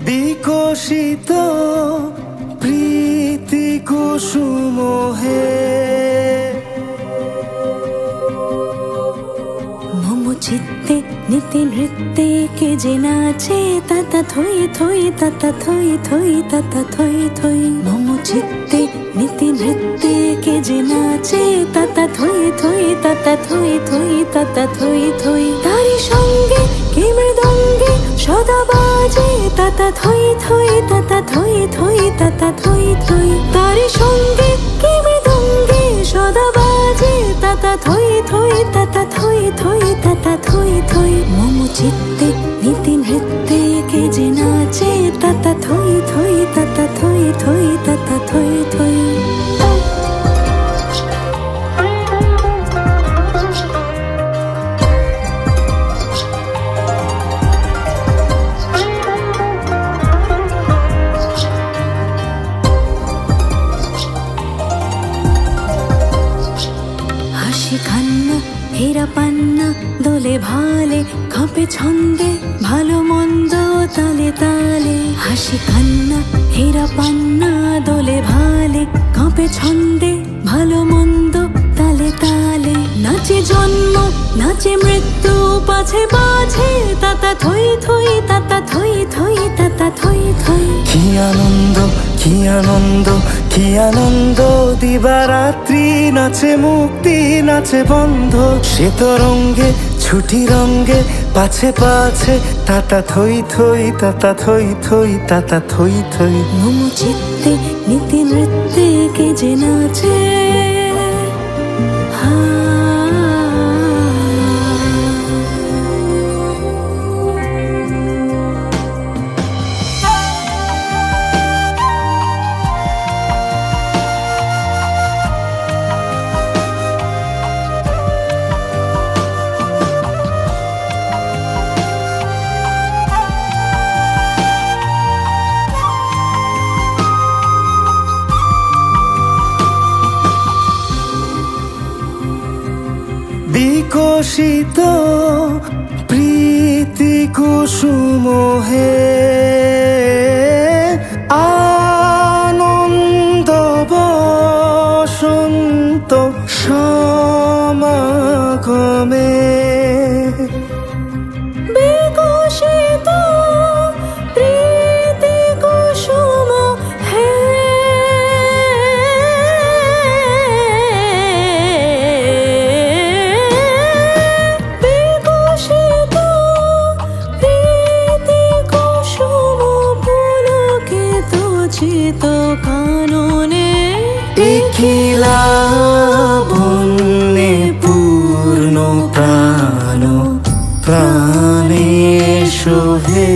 বিকশিত প্রীতি কুসুম হে মম চিত্তে নীতি নৃত্যে কে যে নাচে তাতা থই থই তাতা থই থই তাতা থই থই মম চিত্তে নীতি নৃত্যে কে যে নাচে তাতা থই থই তাতা থই থই তাতা থই থই তারি সঙ্গে কি মৃদঙ্গে সদা বাজে তাতা থই থই তাতা থই থই তাতা থই থই তারি সঙ্গে কি মৃদঙ্গে সদা বাজে তাতা থই থই তাতা থই থই তাতা থই থই মম চিত্তে নীতি নৃত্যে কে যে নাচে তাতা থই থই তাতা থই থই তাতা থই থই কান্না হেরা পান্না দোলে ভালে কাঁপে ছন্দে ভালো মন্দ তালে তালে হাসি কান্না হেরা পান্না দোলে ভালে কাঁপে ছন্দে ভালো মন্দ তালে তালে নাচে জন্ম নাচে মৃত্যু পাছে পাছে তাতা থই থই তাতা থই থই তাতা থই থই কি আনন্দ কি আনন্দ কি আনন্দ দিবারাত্রি নাচে মুক্তি নাচে বন্ধ সে তরঙ্গে ছুটি রঙ্গে পাছে পাছে তাতা থই থই তাতা থই থই তাতা থই থই মম চিত্তে নীতি নৃত্যে কে যে নাচে বিকশিত প্রীতি কুসুম হে আনন্দ বসন্ত সমাগমে বিকশিত প্রীতি কুসুম হে কাননে দেখিলা বন্যে পূর্ণ প্রাণ প্রাণে সোহে।